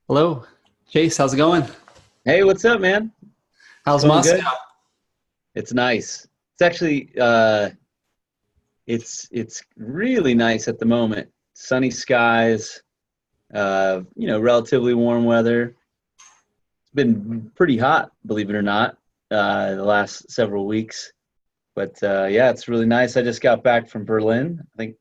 Hello, Chase. How's it going? Hey, what's up, man? It's How's going good. Moscow? It's nice. It's actually it's really nice at the moment. Sunny skies, relatively warm weather. It's been pretty hot, believe it or not, the last several weeks. But yeah, it's really nice. I just got back from Berlin. I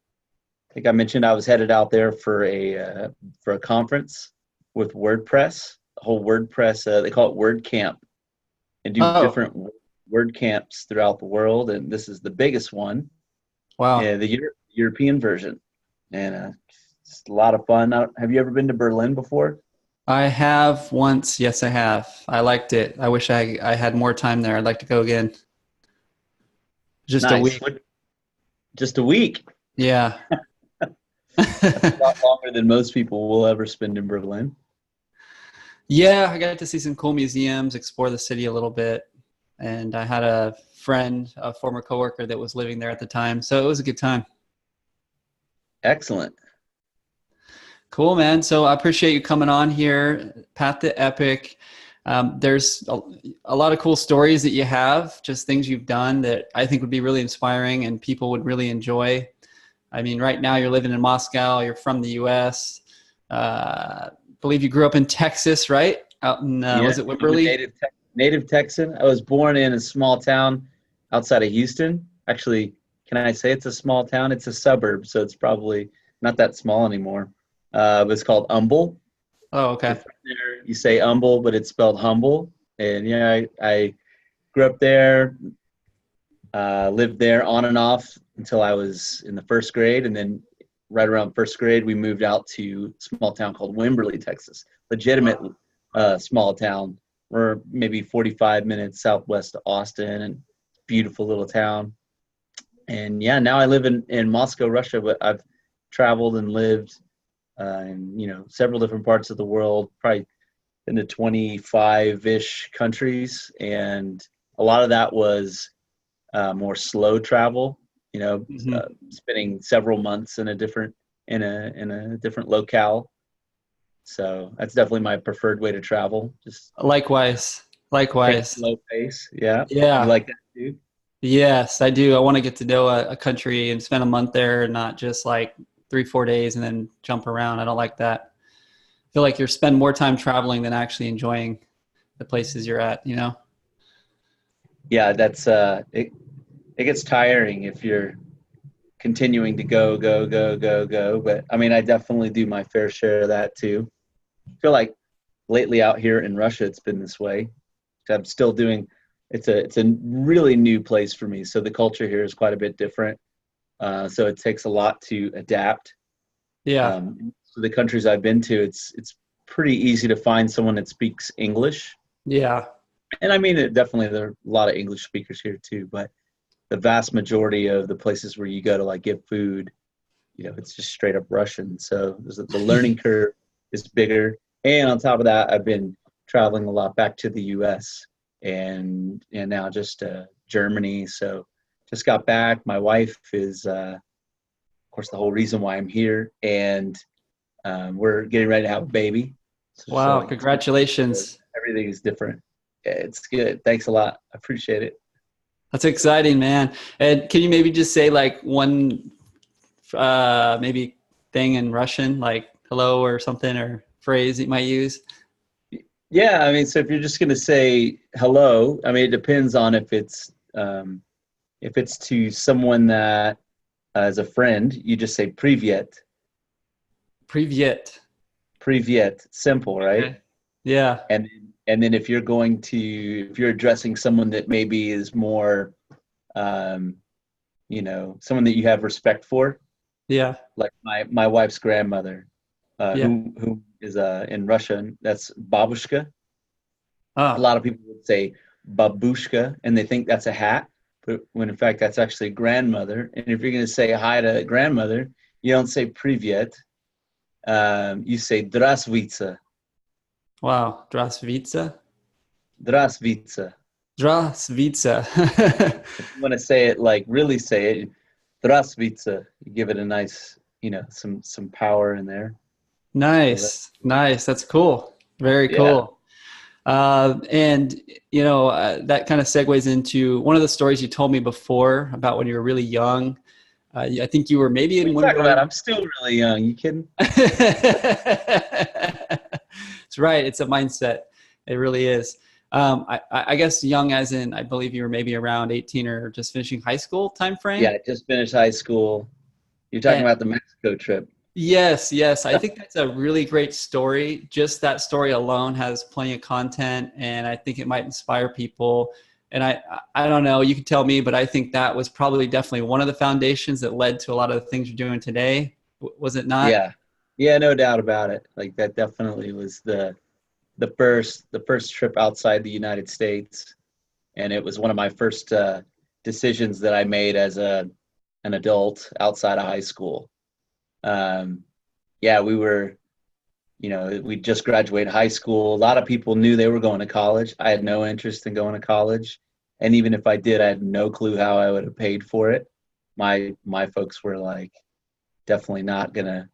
think I mentioned I was headed out there for a conference with WordPress, a whole WordPress. They call it WordCamp and do Oh, different word camps throughout the world. And this is the biggest one, wow. European version. And it's a lot of fun. Have you ever been to Berlin before? I have once. Yes, I have. I liked it. I wish I had more time there. I'd like to go again. Just a Nice. week. What, just a week. Yeah. That's a lot longer than most people will ever spend in Berlin. Yeah, I got to see some cool museums, explore the city a little bit, and I had a friend, a former coworker that was living there at the time, so it was a good time. Excellent. Cool, man. So I appreciate you coming on here, Pat the Epic. There's a lot of cool stories that you have, just things you've done that I think would be really inspiring and people would really enjoy. I mean, right now you're living in Moscow, you're from the US. Believe you grew up in Texas, right? Out in, Yeah, was it I'm a Wimberley? native Texan. I was born in a small town outside of Houston. Actually, can I say it's a small town? It's a suburb, so it's probably not that small anymore. But it's called Humble. Oh, You're okay. from there, you say humble, but it's spelled humble. And yeah, I grew up there, lived there on and off until I was in the first grade, and then right around first grade, we moved out to a small town called Wimberley, Texas. Legitimate small town. We're maybe 45 minutes southwest of Austin, and beautiful little town. And yeah, now I live in Moscow, Russia, but I've traveled and lived in several different parts of the world, probably into 25-ish countries, and a lot of that was more slow travel. Hmm. Spending several months in a different locale. So that's definitely my preferred way to travel. Just Likewise. take a Likewise. slow pace. Yeah, you Yeah. like that too? Yes, I do. I want to get to know a country and spend a month there, not just like 3, 4 days and then jump around. I don't like that. I feel like you're spend more time traveling than actually enjoying the places you're at, you know? Yeah, that's it. It gets tiring if you're continuing to go, go, go, go, go. But I mean, I definitely do my fair share of that too. I feel like lately out here in Russia, it's been this way. I'm still doing. It's a really new place for me, so the culture here is quite a bit different. So it takes a lot to adapt. Yeah. So the countries I've been to, it's pretty easy to find someone that speaks English, Yeah. and I mean it definitely. There are a lot of English speakers here too, but the vast majority of the places where you go to like get food, it's just straight up Russian. So the learning curve is bigger. And on top of that, I've been traveling a lot back to the U.S. and now just Germany. So just got back. My wife is, of course, the whole reason why I'm here, and we're getting ready to have a baby. So Wow. like Congratulations. everything is different. Yeah, it's good. Thanks a lot. I appreciate it. That's exciting, man. And can you maybe just say like one maybe thing in Russian, like hello or something or phrase that you might use? Yeah, I mean, so if you're just going to say hello, I mean, it depends on if it's to someone that as a friend, you just say privyet, Privyet. privyet, simple, right? Okay. Yeah. And then if you're addressing someone that maybe is more, um, someone that you have respect for, Yeah. like my wife's grandmother, Yeah. who is in Russian, that's babushka. A Oh, lot of people would say babushka, and they think that's a hat, but when in fact that's actually grandmother. And if you're going to say hi to grandmother, you don't say privyet. You say drasvitsa, wow. Drasvitsa. drasvitsa. Drasvitsa. If you want to say it like really say it, drasvitsa. You give it a nice, some power in there. So that Nice. Nice. That's cool. Very Yeah. cool. And that kind of segues into one of the stories you told me before about when you were really young. I think you were maybe What are in you one of talking about? our. I'm still really young. You kidding? It's right. It's a mindset. It really is. I guess young as in, I believe you were maybe around 18 or just finishing high school time Yeah, frame. I just finished high school. You're talking And about the Mexico trip. yes, yes. I think that's a really great story. Just that story alone has plenty of content, and I think it might inspire people. And I don't know, you can tell me, but I think that was probably definitely one of the foundations that led to a lot of the things you're doing today. Was it not? Yeah. Yeah, no doubt about it. Like that definitely was the first trip outside the United States, and it was one of my first decisions that I made as an adult outside of high school. Um, yeah, we just graduated high school. A lot of people knew they were going to college. I had no interest in going to college, and even if I did, I had no clue how I would have paid for it. My folks were like, definitely not gonna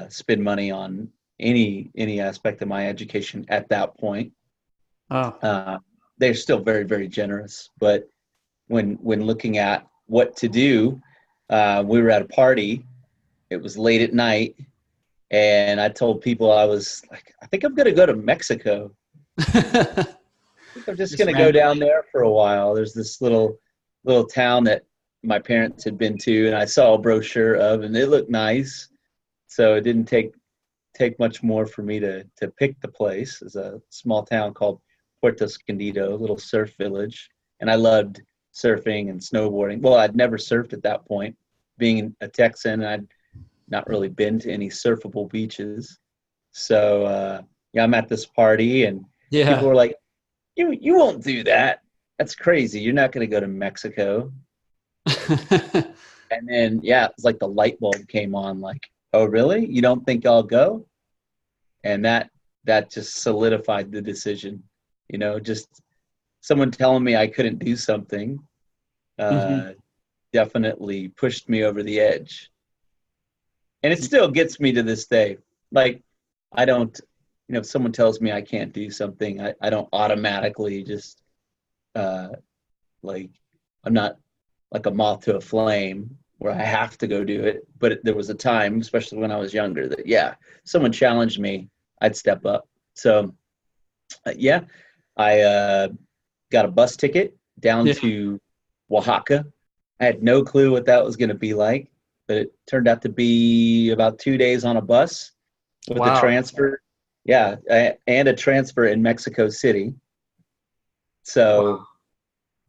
spend money on any aspect of my education at that point. Oh. Uh, they're still very, very generous, but when looking at what to do, we were at a party. It was late at night, and I told people I was like, I think I'm gonna go to Mexico. I think I'm just Just gonna go down randomly. there for a while. There's this little town that my parents had been to, and I saw a brochure of, and it looked nice. So it didn't take much more for me to pick the place. It's a small town called Puerto Escondido, a little surf village, and I loved surfing and snowboarding. Well, I'd never surfed at that point. Being a Texan, I'd not really been to any surfable beaches. So yeah, I'm at this party, and people Yeah. were like, "You won't do that. That's crazy. You're not going to go to Mexico." And then yeah, it's like the light bulb came on. Like, oh really? You don't think I'll go? And that just solidified the decision. Just someone telling me I couldn't do something Hmm. uh, definitely pushed me over the edge, and it still gets me to this day. Like I don't, if someone tells me I can't do something, I don't automatically just uh, like I'm not like a moth to a flame where I have to go do it. But there was a time, especially when I was younger, that yeah, someone challenged me, I'd step up. So yeah, I got a bus ticket down Yeah. to Oaxaca. I had no clue what that was going to be like, but it turned out to be about 2 days on a bus with a Wow. transfer. Yeah, and a transfer in Mexico City. So Wow.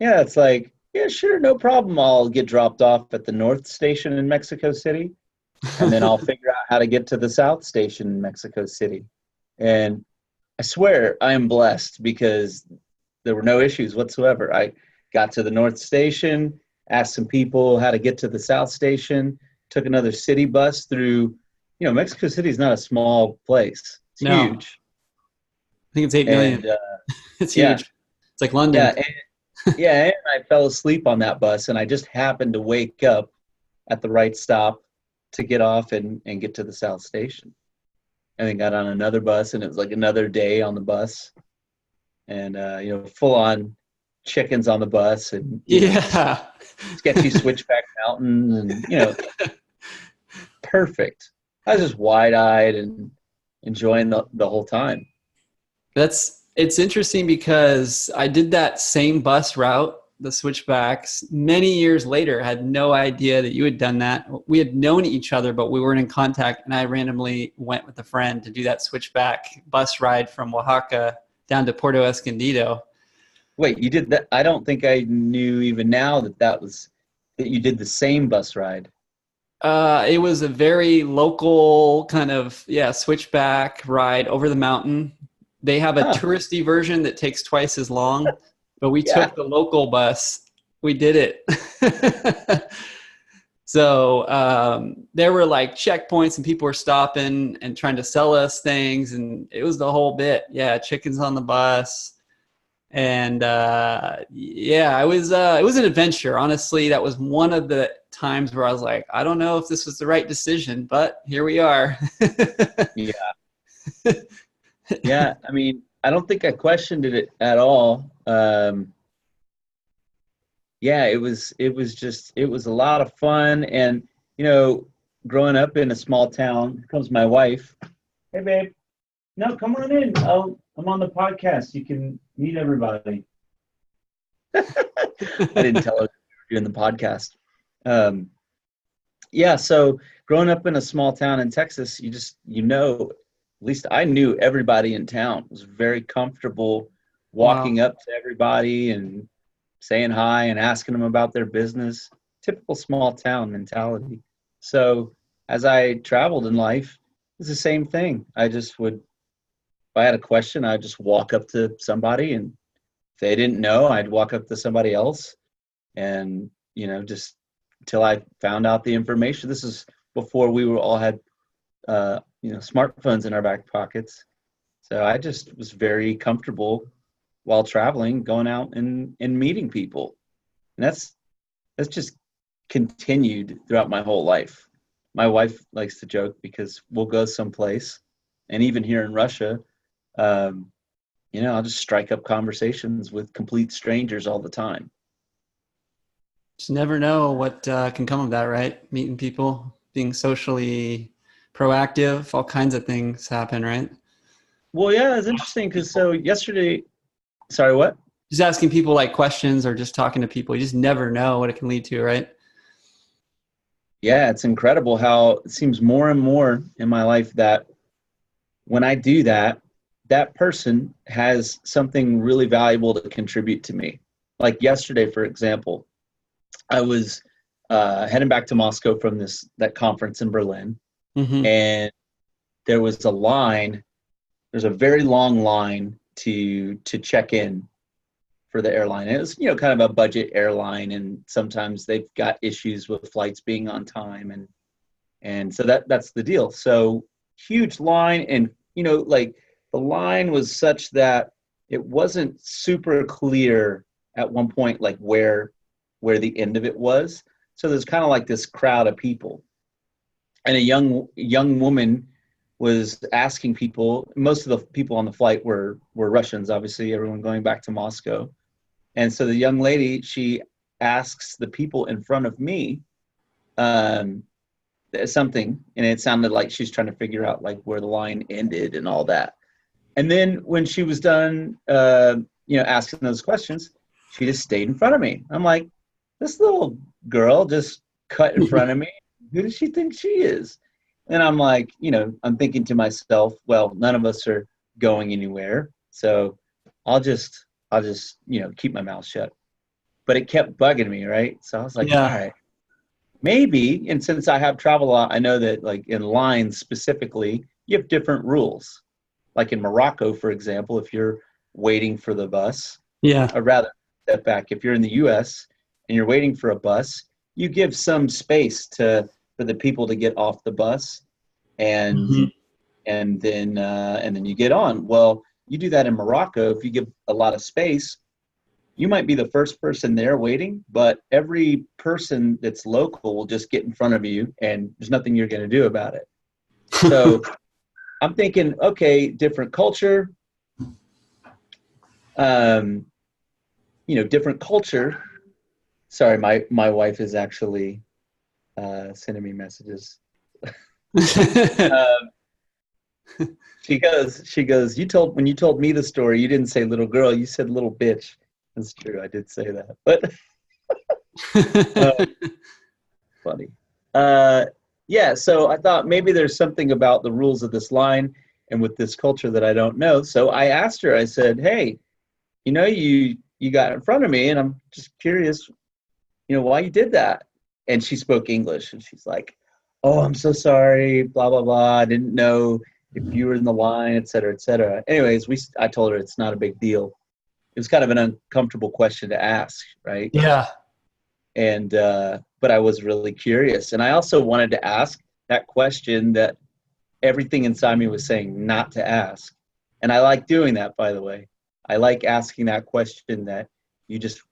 yeah, it's like, yeah, sure, no problem. I'll get dropped off at the North Station in Mexico City, and then I'll figure out how to get to the South Station in Mexico City. And I swear I am blessed because there were no issues whatsoever. I got to the North Station, asked some people how to get to the South Station, took another city bus through. Mexico City is not a small place. It's No, huge. I think it's 8 million. And It's yeah, huge. It's like London. yeah, yeah. And I fell asleep on that bus, and I just happened to wake up at the right stop to get off and get to the South Station. And then got on another bus, and it was like another day on the bus, and full on chickens on the bus, and Yeah. sketchy switchback mountain, and perfect. I was just wide eyed and enjoying the whole time. It's interesting because I did that same bus route, the switchbacks, many years later. Had no idea that you had done that. We had known each other, but we weren't in contact. And I randomly went with a friend to do that switchback bus ride from Oaxaca down to Puerto Escondido. Wait, you did that? I don't think I knew even now that you did the same bus ride. It was a very local kind of, yeah, switchback ride over the mountain. They have a Huh? touristy version that takes twice as long, but we Yeah. took the local bus. We did it. So there were like checkpoints and people were stopping and trying to sell us things. And it was the whole bit. Yeah, chickens on the bus. And yeah, it was an adventure. Honestly, that was one of the times where I was like, I don't know if this was the right decision, but here we are. Yeah. Yeah, I mean, I don't think I questioned it at all. Yeah, it was a lot of fun. And, you know, growing up in a small town, here comes my wife. Hey, babe. No, come on in. I'm on the podcast. You can meet everybody. I didn't tell her we were doing the podcast. Um, yeah, so growing up in a small town in Texas, at least I knew everybody in town. It was very comfortable Wow. walking up to everybody and saying hi and asking them about their business. Typical small town mentality. So as I traveled in life, it's the same thing. If I had a question, I'd just walk up to somebody, and if they didn't know, I'd walk up to somebody else, and just until I found out the information. This is before we were all had smartphones in our back pockets. So I just was very comfortable while traveling, going out and meeting people. And that's just continued throughout my whole life. My wife likes to joke because we'll go someplace, and even here in Russia, um, I'll just strike up conversations with complete strangers all the time. Just never know what can come of that, right? Meeting people, being socially proactive, all kinds of things happen, right? Well, yeah, it's interesting because so yesterday, sorry, what? Just asking people like questions or just talking to people, you just never know what it can lead to, right? Yeah, it's incredible how it seems more and more in my life that when I do that, that person has something really valuable to contribute to me. Like yesterday, for example, I was heading back to Moscow from that conference in Berlin, Mm-hmm. and there was a line. There's a very long line to check in for the airline. It was, kind of a budget airline, and sometimes they've got issues with flights being on time, and so that's the deal. So huge line, and like the line was such that it wasn't super clear at one point, like where the end of it was. So there's kind of like this crowd of people, and a young woman was asking people. Most of the people on the flight were Russians, obviously, everyone going back to Moscow. And so the young lady, she asks the people in front of me um, something, and it sounded like she's trying to figure out like where the line ended and all that. And then when she was done, asking those questions, she just stayed in front of me. I'm like, this little girl just cut in front of me. Who does she think she is? And I'm like, I'm thinking to myself, well, none of us are going anywhere, so I'll just keep my mouth shut. But it kept bugging me, right? So I was like, all Yeah. right, maybe. And since I have traveled a lot, I know that like in lines specifically, you have different rules. Like in Morocco, for example, if you're waiting for the bus, Yeah. or rather, step back. If you're in the U.S. and you're waiting for a bus, you give some space for the people to get off the bus, and Mm-hmm. and then you get on. Well, you do that in Morocco. If you give a lot of space, you might be the first person there waiting, but every person that's local will just get in front of you, and there's nothing you're going to do about it. So I'm thinking, okay, different culture, um, different culture. Sorry, my wife is actually sending me messages. Um, she goes, when you told me the story, you didn't say little girl, you said little bitch. That's true, I did say that, but funny. Uh, yeah, so I thought maybe there's something about the rules of this line and with this culture that I don't know. So I asked her, I said, hey, you got in front of me, and I'm just curious, why you did that. And she spoke English, and she's like, oh, I'm so sorry, blah, blah, blah. I didn't know if you were in the line, et cetera, et cetera. Anyways, I told her it's not a big deal. It was kind of an uncomfortable question to ask, right? Yeah. And but I was really curious, and I also wanted to ask that question that everything inside me was saying not to ask. And I like doing that, by the way. I like asking that question that you just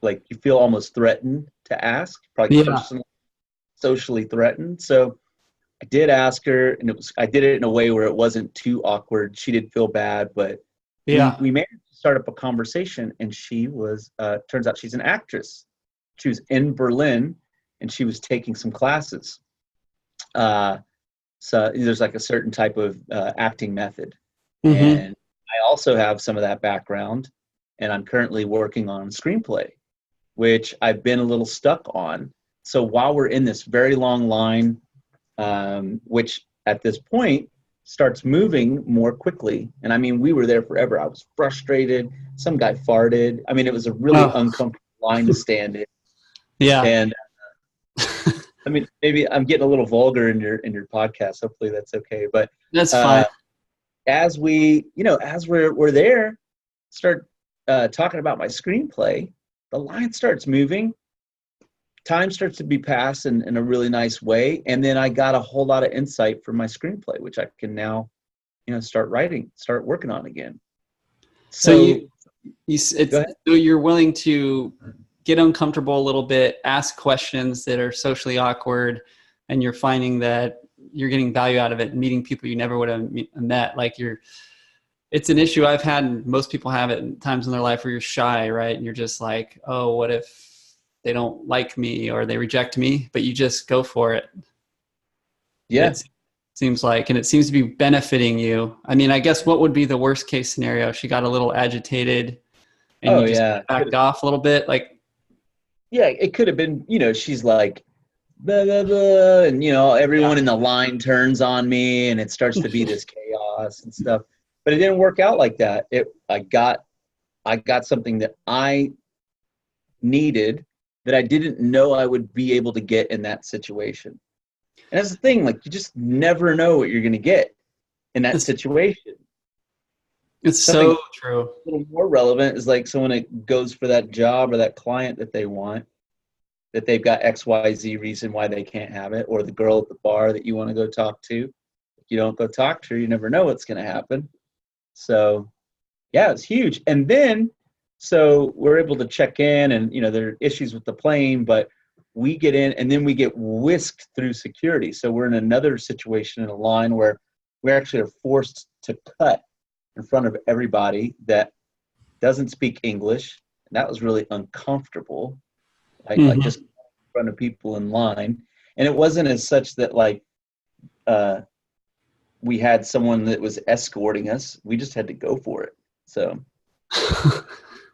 like, you feel almost threatened to ask, probably Yeah. personally, socially threatened. So I did ask her, and I did it in a way where it wasn't too awkward. She did feel bad, but Yeah. we managed to start up a conversation, and she was turns out she's an actress. She was in Berlin, and she was taking some classes. So there's like a certain type of acting method, Mm-hmm. and I also have some of that background, and I'm currently working on a screenplay, which I've been a little stuck on. So while we're in this very long line, which at this point starts moving more quickly, and I mean, we were there forever. I was frustrated. Some guy farted. I mean, it was a really Oh, uncomfortable line to stand in. yeah. And I mean, maybe I'm getting a little vulgar in your podcast. Hopefully that's okay. But That's fine. uh, as we're there, start talking about my screenplay, the line starts moving. Time starts to be passed in a really nice way, and then I got a whole lot of insight from my screenplay, which I can now, start working on again. So So go ahead. so you're willing to get uncomfortable a little bit, ask questions that are socially awkward, and you're finding that you're getting value out of it, meeting people you never would have met. Like it's an issue I've had, and most people have it in times in their life where you're shy, right? And you're just like, oh, what if they don't like me or they reject me? But you just go for it. Yeah. It seems like, and it seems to be benefiting you. I mean, I guess what would be the worst case scenario? She got a little agitated and Oh you just yeah. backed off a little bit. Like, Yeah. It could have been. She's like, blah, blah, blah, and everyone in the line turns on me, and it starts to be this chaos and stuff. But it didn't work out like that. I got something that I needed that I didn't know I would be able to get in that situation. And that's the thing, like you just never know what you're going to get in that it's, situation. it's Something so a true. little more relevant is like someone that goes for that job or that client that they want, that they've got XYZ reason why they can't have it, or the girl at the bar that you want to go talk to. If you don't go talk to her, you never know what's going to happen. So yeah, it's huge. And then, so we're able to check in, and there are issues with the plane, but we get in, and then we get whisked through security. So we're in another situation in a line where we actually are forced to cut in front of everybody that doesn't speak English. And that was really uncomfortable. Like Mm-hmm. just in front of people in line. And it wasn't as such that we had someone that was escorting us. We just had to go for it. So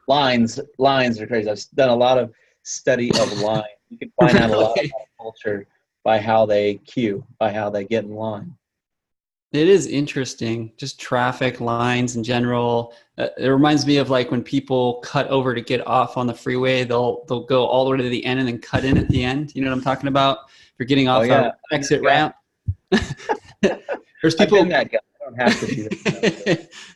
lines are crazy. I've done a lot of study of line. You can find out a lot Really? about culture by how they queue, by how they get in line. It is interesting, just traffic lines in general. It reminds me of like when people cut over to get off on the freeway, they'll go all the way to the end and then cut in at the end. You know what I'm talking about? If you're getting Oh off yeah, a exit ramp, there's I've been people. that guy. I don't have to do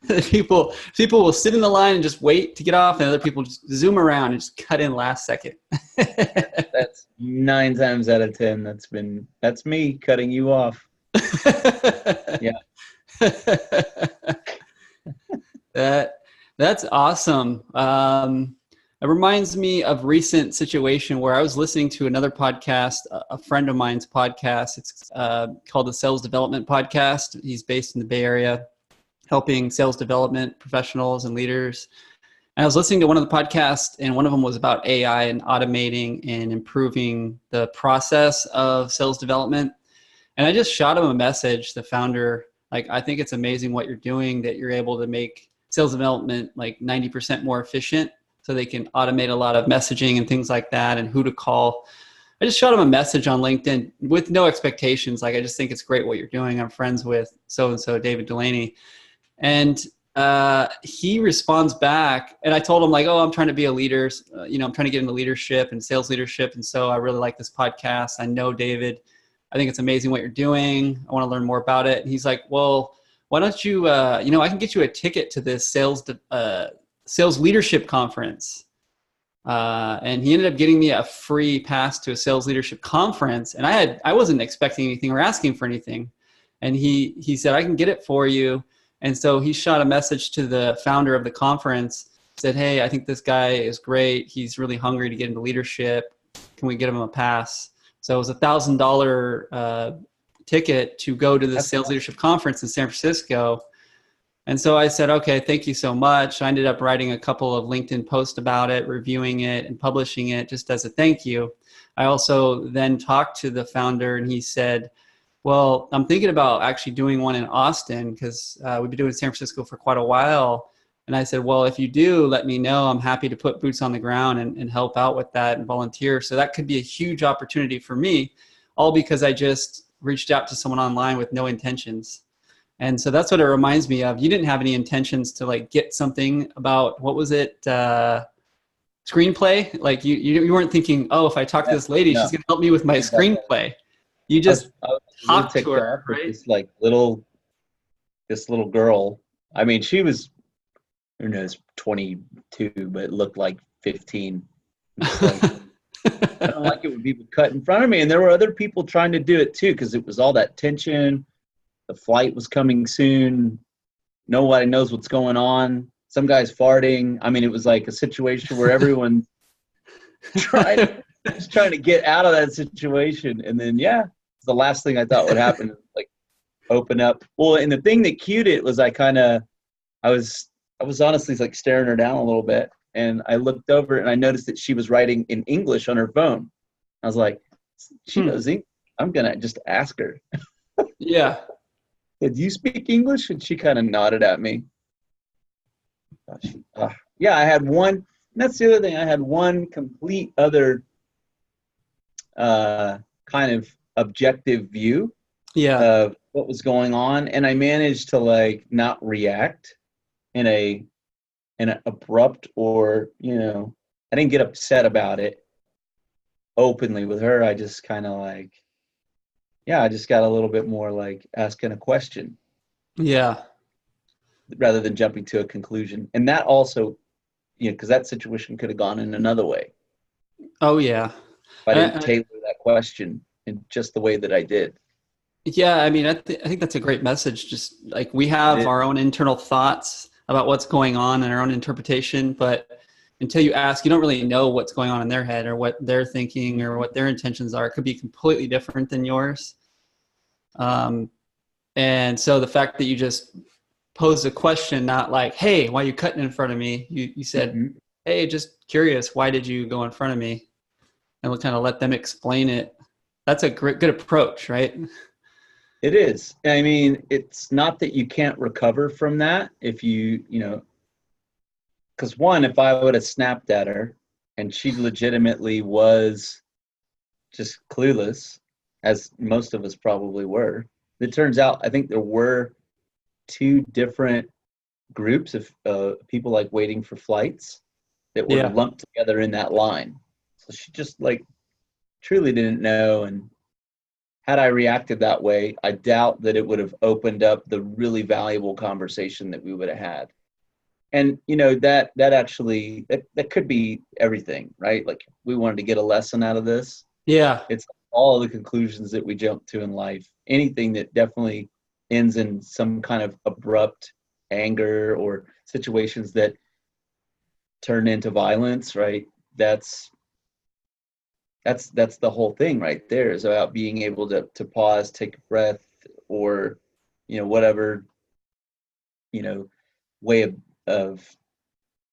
that. people will sit in the line and just wait to get off, and other people just zoom around and just cut in last second. That's 9 times out of 10. That's me cutting you off. Yeah. That's awesome. It reminds me of recent situation where I was listening to another podcast, a friend of mine's podcast. It's called the Sales Development Podcast. He's based in the Bay Area, helping sales development professionals and leaders. And I was listening to one of the podcasts, and one of them was about AI and automating and improving the process of sales development. And I just shot him a message, the founder, like, I think it's amazing what you're doing, that you're able to make sales development like 90% more efficient so they can automate a lot of messaging and things like that, and who to call. I just shot him a message on LinkedIn with no expectations. Like, I just think it's great what you're doing. I'm friends with so-and-so, David Delaney. And he responds back, and I told him like, oh, I'm trying to be a leader. I'm trying to get into leadership and sales leadership. And so I really like this podcast. I know David. I think it's amazing what you're doing. I want to learn more about it. And he's like, well, why don't you, I can get you a ticket to this sales leadership conference. And he ended up getting me a free pass to a sales leadership conference. And I wasn't expecting anything or asking for anything. And he said, I can get it for you. And so he shot a message to the founder of the conference, said, hey, I think this guy is great. He's really hungry to get into leadership. Can we get him a pass? So it was $1,000 ticket to go to the sales leadership conference in San Francisco. And so I said, okay, thank you so much. I ended up writing a couple of LinkedIn posts about it, reviewing it and publishing it just as a thank you. I also then talked to the founder and he said, well, I'm thinking about actually doing one in Austin because we've been doing San Francisco for quite a while. And I said, well, if you do, let me know. I'm happy to put boots on the ground and help out with that and volunteer. So that could be a huge opportunity for me, all because I just reached out to someone online with no intentions. And so that's what it reminds me of. You didn't have any intentions to like get something about, what was it, screenplay? Like you weren't thinking, oh, if I talk to this lady, she's going to help me with my screenplay. You just I was talked really to her, right? This little girl. I mean, she was, who knows, 22, but looked like 15. Like, I don't like it when people cut in front of me. And there were other people trying to do it too, because it was all that tension. The flight was coming soon. Nobody knows what's going on. Some guy's farting. I mean, it was like a situation where everyone's trying to get out of that situation. And then, the last thing I thought would happen, like open up. Well, and the thing that cued it was I was honestly like staring her down a little bit. And I looked over and I noticed that she was writing in English on her phone. I was like, she knows English. I'm going to just ask her. Yeah. Did you speak English? And she kind of nodded at me. I had one. And that's the other thing. I had one complete other kind of objective view of what was going on. And I managed to like not react in an abrupt or, I didn't get upset about it openly with her. I just kind of like, I just got a little bit more like asking a question. Yeah. Rather than jumping to a conclusion. And that also, because that situation could have gone in another way. Oh, yeah. If I didn't tailor that question in just the way that I did. Yeah, I mean, I think that's a great message. Just like we have our own internal thoughts about what's going on and our own interpretation, but until you ask, you don't really know what's going on in their head or what they're thinking or what their intentions are. It could be completely different than yours. And so the fact that you just posed a question, not like, hey, why are you cutting in front of me? You said, hey, just curious, why did you go in front of me? And we'll kind of let them explain it. That's a good approach, right? It is. I mean, it's not that you can't recover from that if because one, if I would have snapped at her and she legitimately was just clueless, as most of us probably were, it turns out, I think there were two different groups of people like waiting for flights that were lumped together in that line. So she just like truly didn't know. And had I reacted that way, I doubt that it would have opened up the really valuable conversation that we would have had. And, that actually, that could be everything, right? Like we wanted to get a lesson out of this. Yeah. It's all the conclusions that we jump to in life. Anything that definitely ends in some kind of abrupt anger or situations that turn into violence, right? That's the whole thing right there, is about being able to pause, take a breath, or whatever way of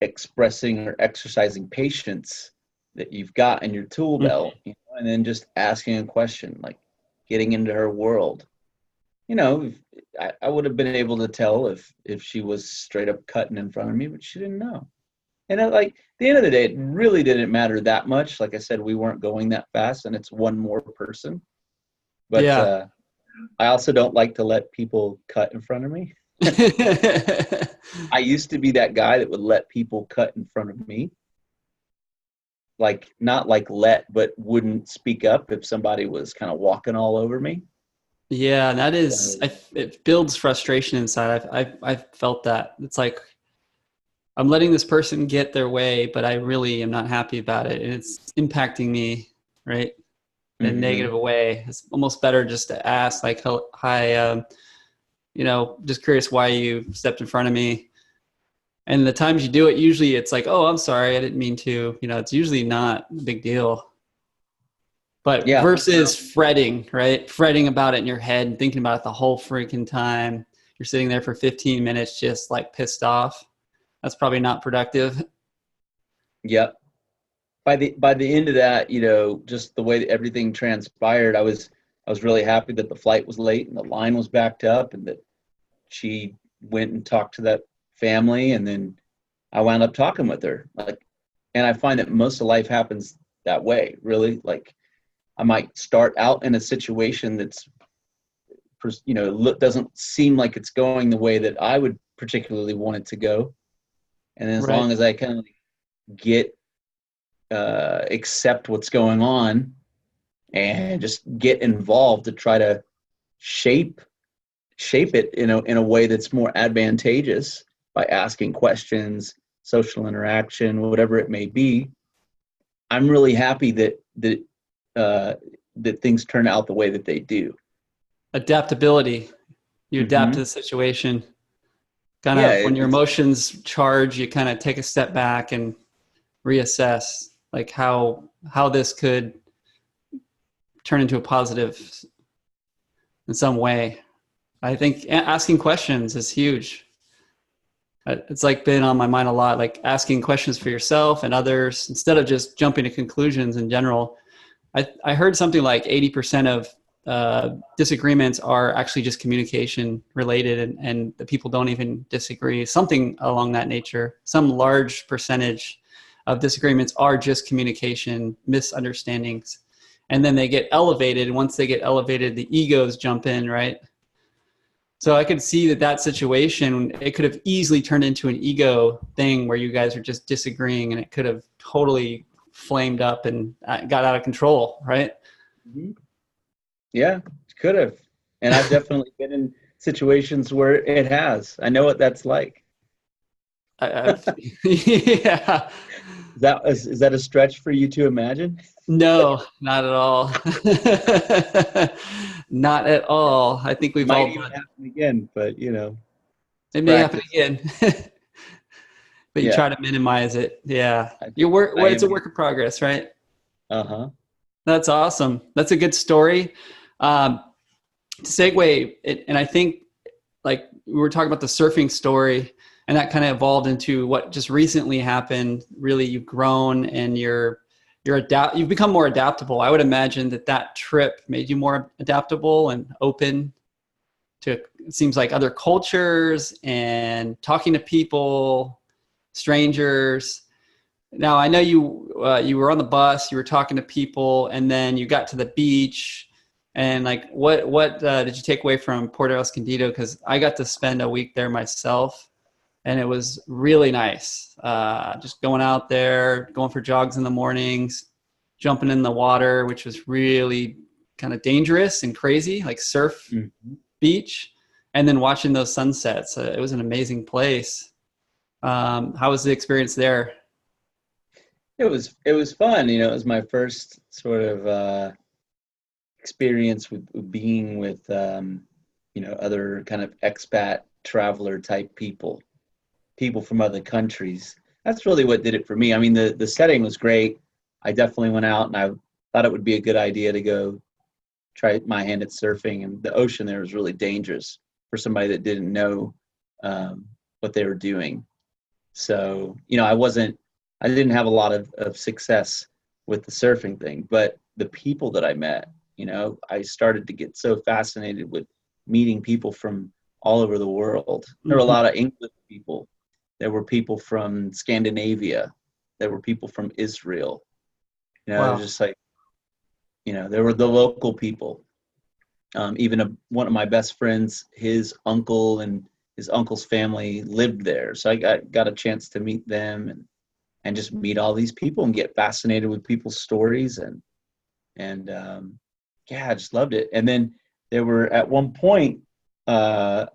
expressing or exercising patience that you've got in your tool belt, and then just asking a question, like getting into her world. I would have been able to tell if she was straight up cutting in front of me, but she didn't know. And at the end of the day, it really didn't matter that much. Like I said, we weren't going that fast, and it's one more person. But I also don't like to let people cut in front of me. I used to be that guy that would let people cut in front of me. Like, not like but wouldn't speak up if somebody was kind of walking all over me. Yeah, that is, it builds frustration inside. I've felt that. It's like, I'm letting this person get their way, but I really am not happy about it. And it's impacting me, right? In a negative way. It's almost better just to ask, like, hi, just curious why you stepped in front of me. And the times you do it, usually it's like, oh, I'm sorry, I didn't mean to. It's usually not a big deal. but Yeah. versus fretting, right? Fretting about it in your head and thinking about it the whole freaking time. You're sitting there for 15 minutes just like pissed off. That's probably not productive. Yep. By the end of that, just the way that everything transpired, I was really happy that the flight was late and the line was backed up, and that she went and talked to that family, and then I wound up talking with her. And I find that most of life happens that way, really. Like, I might start out in a situation that's, doesn't seem like it's going the way that I would particularly want it to go. And then as Right. long as I kind of get, accept what's going on and just get involved to try to shape it in a way that's more advantageous by asking questions, social interaction, whatever it may be, I'm really happy that things turn out the way that they do. Adaptability. You adapt to Hmm. the situation. Kind Yeah, of when your emotions charge, you kind of take a step back and reassess like how this could turn into a positive in some way. I think asking questions is huge. It's like been on my mind a lot, like asking questions for yourself and others instead of just jumping to conclusions in general. I heard something like 80% of disagreements are actually just communication related, and the people don't even disagree. Something along that nature. Some large percentage of disagreements are just communication misunderstandings. And then they get elevated. And once they get elevated, the egos jump in, right? So I could see that situation, it could have easily turned into an ego thing where you guys are just disagreeing, and it could have totally flamed up and got out of control, right? hmm yeah, could have. And I've definitely been in situations where it has. I know what that's like. Yeah. Is that a stretch for you to imagine? No, not at all. Not at all. I think we've Might all even done. happen again, but it's It may happen practice. again, but you Yeah, try to minimize it. Yeah. I You do. work, I well, it's a am. work in progress, right? Uh-huh. That's awesome. That's a good story. Um, to segue, and I think like we were talking about the surfing story, and that kind of evolved into what just recently happened. Really, you've grown and you've become more adaptable. I would imagine that trip made you more adaptable and open to, it seems like, other cultures and talking to people, strangers. Now I know you were on the bus, you were talking to people, and then you got to the beach. And like, what did you take away from Puerto Escondido? Because I got to spend a week there myself, and it was really nice. Just going out there, going for jogs in the mornings, jumping in the water, which was really kind of dangerous and crazy, like surf Mhm. beach, and then watching those sunsets. It was an amazing place. How was the experience there? It was fun. It was my first sort of experience with being with other kind of expat traveler type people from other countries. That's really what did it for me. I mean, the setting was great. I definitely went out, and I thought it would be a good idea to go try my hand at surfing. And the ocean there was really dangerous for somebody that didn't know um, what they were doing. So, I didn't have a lot of success with the surfing thing, but the people that I met, I started to get so fascinated with meeting people from all over the world. There were a Mm-hmm. lot of English people. There were people from Scandinavia. There were people from Israel. It was Wow. just like, there were the local people. Even one of my best friends, his uncle and his uncle's family lived there. So I got a chance to meet them and just meet all these people and get fascinated with people's stories. And yeah, I just loved it. And then there were at one point,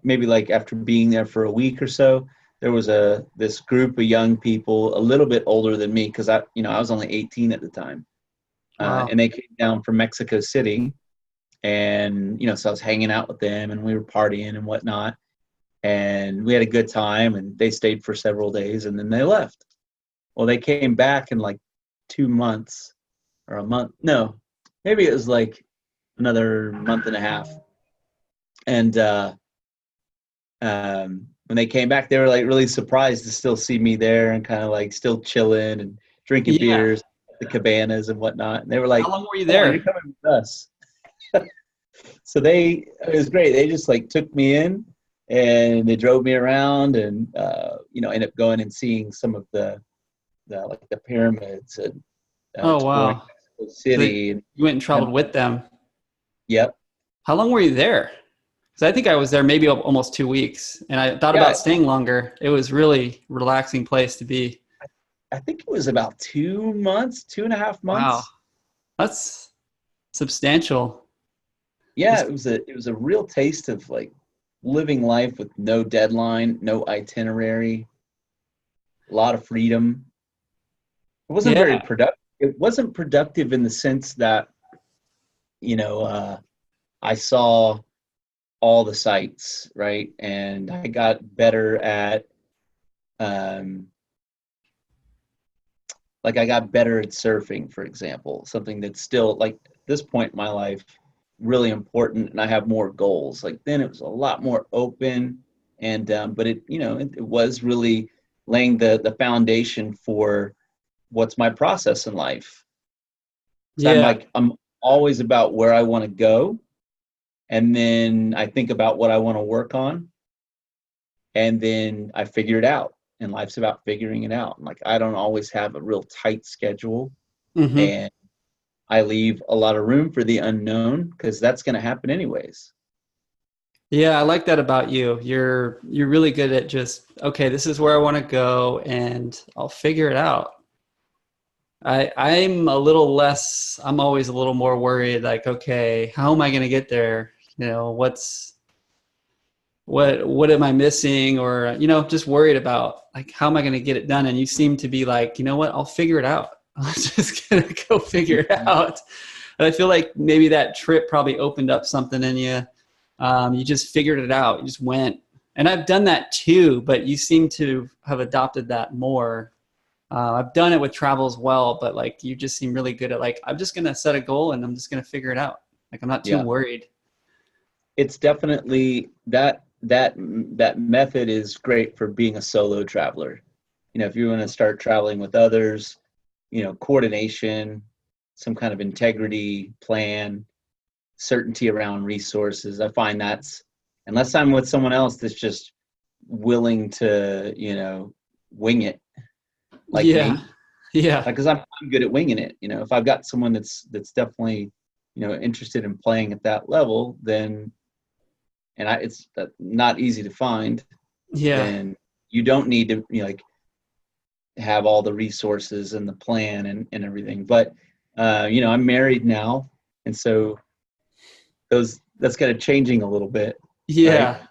maybe like after being there for a week or so, there was this group of young people a little bit older than me, because I was only 18 at the time. Wow. And they came down from Mexico City, and so I was hanging out with them, and we were partying and whatnot, and we had a good time, and they stayed for several days, and then they left. Well, they came back in like 2 months or a month. No, maybe it was like another month and a half. And when they came back, they were like really surprised to still see me there and kind of like still chilling and drinking Yeah. beers at the cabanas and whatnot. And they were How like, long were you "Come on, you're there? coming with us." So it was great. They just like took me in and they drove me around and, ended up going and seeing some of the pyramids and Oh, exploring wow. Mexico So City. And, you went and and traveled with them. yep. How long were you there? Because I think I was there maybe almost 2 weeks, and I thought Yeah, about staying longer. It was really relaxing place to be. I think it was about 2 months, 2.5 months. Wow, that's substantial. Yeah, Just it was a real taste of like living life with no deadline, no itinerary, a lot of freedom. It wasn't very yeah, productive. It wasn't productive in the sense that, I saw all the sites, right? And I got better at, um, like I got better at surfing, for example, something that's still like at this point in my life really important, and I have more goals. Like then it was a lot more open, and but it was really laying the foundation for what's my process in life. So yeah, I'm always about where I want to go, and then I think about what I want to work on, and then I figure it out. And life's about figuring it out. Like I don't always have a real tight schedule, hmm, and I leave a lot of room for the unknown because that's going to happen anyways. yeah. I like that about you. You're really good at just okay. This is where I want to go, and I'll figure it out. I'm a little less. I'm always a little more worried. Like, okay, how am I going to get there? What am I missing? Or, just worried about like, how am I going to get it done? And you seem to be like, you know what? I'll figure it out. I'm just going to go figure it out. And I feel like maybe that trip probably opened up something in you. You just figured it out. You just went. And I've done that too, but you seem to have adopted that more. I've done it with travel as well, but like you just seem really good at like, I'm just going to set a goal and I'm just going to figure it out. Like I'm not too Yeah, worried. it's definitely that method is great for being a solo traveler. If you want to start traveling with others, coordination, some kind of integrity plan, certainty around resources. I find that's unless I'm with someone else that's just willing to, wing it like Yeah. me, Yeah. like because I'm good at winging it. If I've got someone that's definitely, interested in playing at that level, then it's not easy to find, Yeah. then you don't need to like have all the resources and the plan and everything. But I'm married now, and so that's kind of changing a little bit, right? Yeah.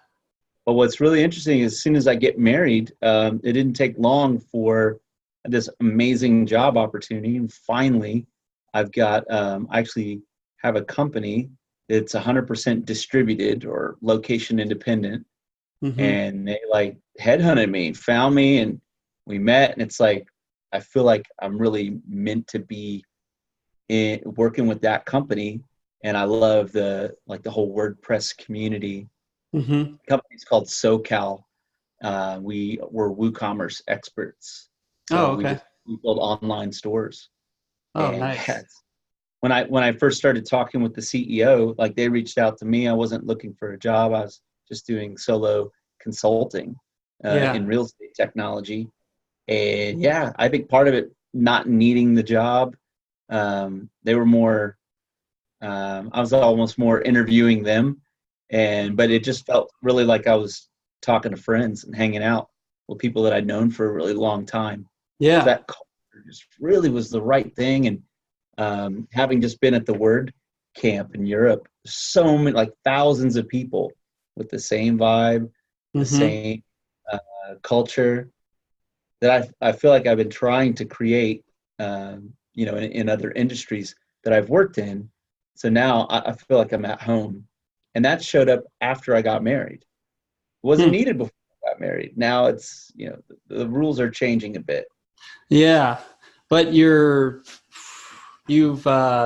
But what's really interesting is as soon as I get married, it didn't take long for this amazing job opportunity, and finally, I've got I actually have a company that's 100% distributed or location independent, Hmm. and they like headhunted me, found me, and we met. And it's like I feel like I'm really meant to be working with that company, and I love the whole WordPress community. Hmm. The company's called SoCal. We're WooCommerce experts, Oh, so okay. we build online stores. Oh, And yeah, nice. when I first started talking with the CEO, like they reached out to me. I wasn't looking for a job. I was just doing solo consulting Yeah. in real estate technology. And yeah, I think part of it not needing the job, they were more. I was almost more interviewing them, but it just felt really like I was talking to friends and hanging out with people that I'd known for a really long time. So Yeah. that culture just really was the right thing. And having just been at the Word Camp in Europe, so many, like thousands of people with the same vibe, the Hmm. same culture that I feel like I've been trying to create, in other industries that I've worked in. So now I feel like I'm at home. And that showed up after I got married. It wasn't Hmm. needed before I got married. Now it's, the rules are changing a bit. Yeah. But you've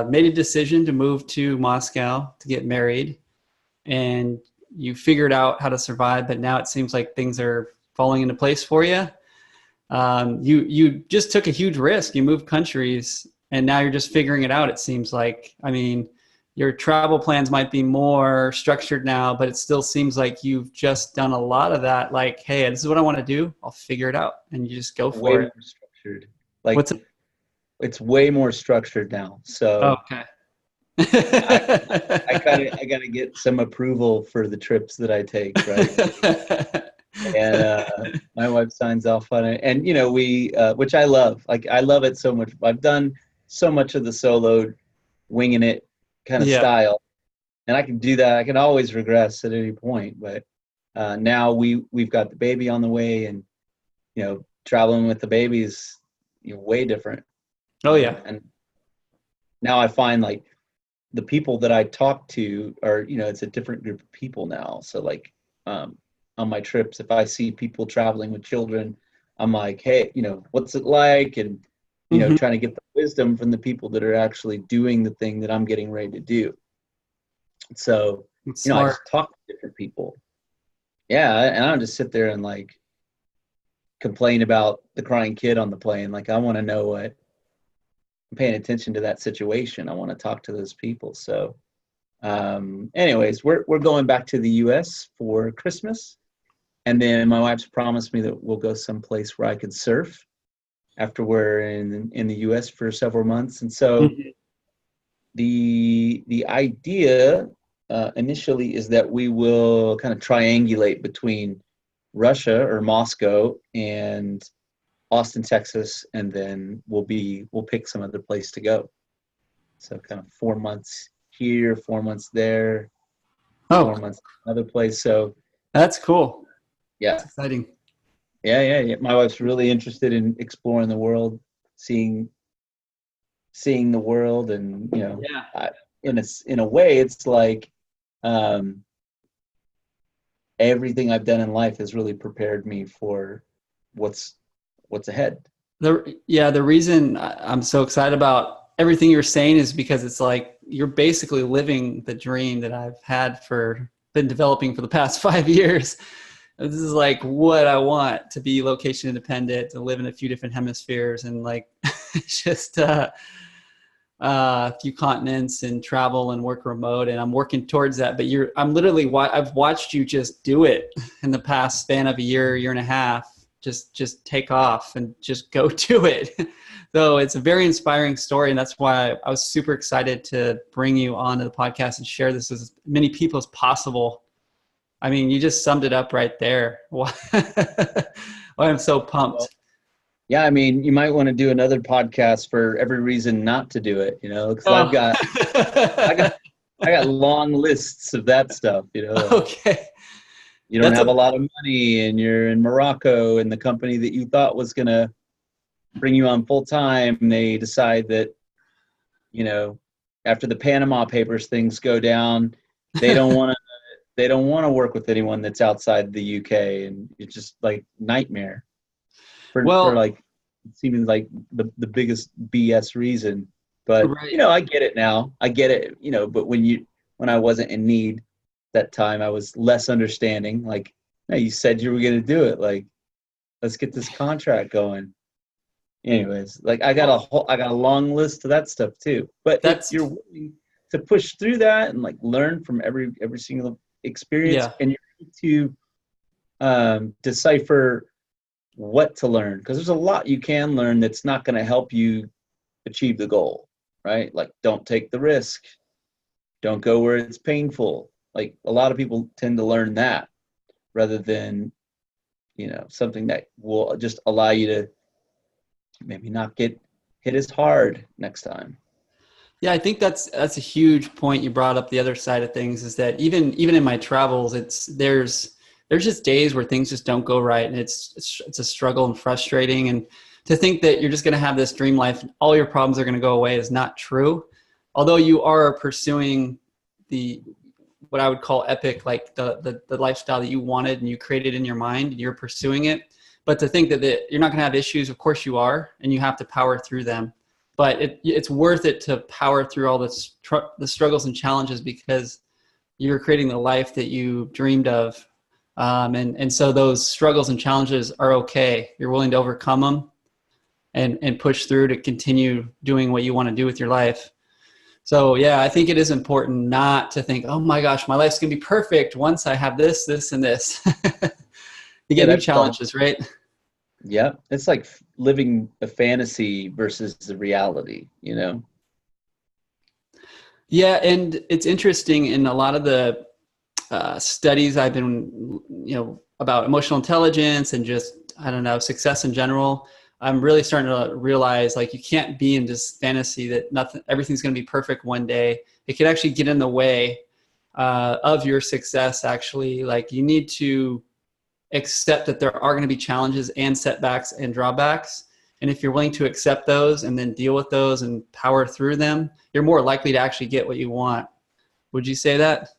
made a decision to move to Moscow to get married, and you figured out how to survive, but now it seems like things are falling into place for you. You just took a huge risk. You moved countries, and now you're just figuring it out. It seems like, I mean, your travel plans might be more structured now, but it still seems like you've just done a lot of that. Like, hey, this is what I want to do. I'll figure it out, and you just go Way for more it. structured. Like What's it? it's way more structured now. Oh, So okay. I gotta get some approval for the trips that I take, right? And my wife signs off on it, and you know we, which I love. Like I love it so much. I've done so much of the solo, winging it kind of Yeah. style, and I can do that. I can always regress at any point, but now we've got the baby on the way, and you know traveling with the baby is way different. Oh, yeah. And now I find like the people that I talk to are, it's a different group of people now. So like on my trips, if I see people traveling with children, I'm like, hey, what's it like? And, Hmm. trying to get the wisdom from the people that are actually doing the thing that I'm getting ready to do. So, It's I smart. just talk to different people. Yeah. And I don't just sit there and like complain about the crying kid on the plane. Like I want to know what I'm paying attention to that situation. I want to talk to those people. So, anyways, we're going back to the U.S. for Christmas, and then my wife's promised me that we'll go someplace where I could surf after we're in the U.S. for several months. And so Mhm. the idea initially is that we will kind of triangulate between Russia or Moscow and Austin, Texas, and then we'll pick some other place to go. So kind of 4 months here, 4 months there, Oh, 4 months another place. So that's cool. It's yeah, exciting. yeah. My wife's really interested in exploring the world, seeing the world, and Yeah. I, in a way, it's like um, everything I've done in life has really prepared me for what's ahead. The reason I'm so excited about everything you're saying is because it's like you're basically living the dream that I've been developing for the past 5 years. This is like what I want, to be location independent, to live in a few different hemispheres, and like just a few continents, and travel and work remote. And I'm working towards that. But I've watched you just do it in the past span of a year and a half. Just take off and just go do it. So it's a very inspiring story, and that's why I was super excited to bring you onto the podcast and share this with as many people as possible. I mean, you just summed it up right there. Why I'm so Well, pumped. yeah, I mean, you might want to do another podcast for every reason not to do it, because Oh, I got I got long lists of that stuff, like okay. you don't That's have a a lot of money and you're in Morocco, and the company that you thought was going to bring you on full time, they decide that, you know, after the Panama Papers things go down, they don't want to work with anyone that's outside the UK, and it's just like nightmare for well, like seeming like the biggest BS reason. But right. I get it now. I get it, but when I wasn't in need that time, I was less understanding. Like, no, you said you were gonna do it. Like, let's get this contract going. Anyways, like Well, I got a long list of that stuff too. But if that's you're willing to push through that and like learn from every single experience, yeah. and you're able to decipher what to learn, because there's a lot you can learn that's not going to help you achieve the goal, right? Like, don't take the risk, don't go where it's painful. Like, a lot of people tend to learn that rather than something that will just allow you to maybe not get hit as hard next time. Yeah, I think that's a huge point you brought up. The other side of things is that even in my travels, there's just days where things just don't go right, and it's a struggle and frustrating. And to think that you're just going to have this dream life, and all your problems are going to go away, is not true. Although you are pursuing the what I would call epic, like the lifestyle that you wanted and you created in your mind, and you're pursuing it. But to think that you're not going to have issues, of course you are, and you have to power through them. but it's worth it to power through all the struggles and challenges, because you're creating the life that you dreamed of. And so those struggles and challenges are okay. You're willing to overcome them and push through to continue doing what you want to do with your life. So yeah, I think it is important not to think, oh my gosh, my life's going to be perfect once I have this, this, and this. You get new challenges, right? Yeah. It's like living a fantasy versus the reality, you know? Yeah. And it's interesting, in a lot of the studies I've been, about emotional intelligence and just, I don't know, success in general, I'm really starting to realize, like, you can't be in this fantasy that everything's going to be perfect one day. It can actually get in the way of your success. Actually, like, you need to accept that there are going to be challenges and setbacks and drawbacks. And if you're willing to accept those and then deal with those and power through them, you're more likely to actually get what you want. Would you say that?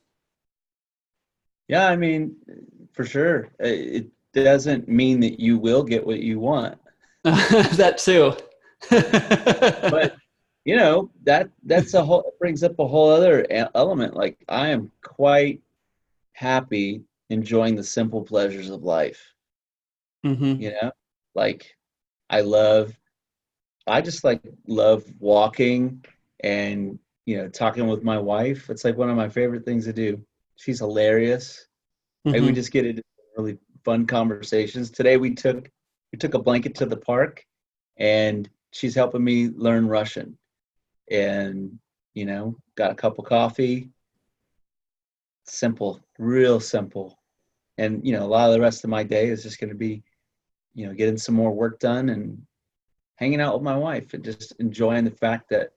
Yeah, I mean, for sure. It doesn't mean that you will get what you want. That too. But that's it brings up a whole other element. Like, I am quite happy enjoying the simple pleasures of life. Mm-hmm. Like, I just like love walking and, talking with my wife. It's like one of my favorite things to do. She's hilarious. Like, we Mm-hmm. just get into really fun conversations. Today we took a blanket to the park, and she's helping me learn Russian. And, got a cup of coffee. Simple, real simple. And, a lot of the rest of my day is just going to be, getting some more work done and hanging out with my wife and just enjoying the fact that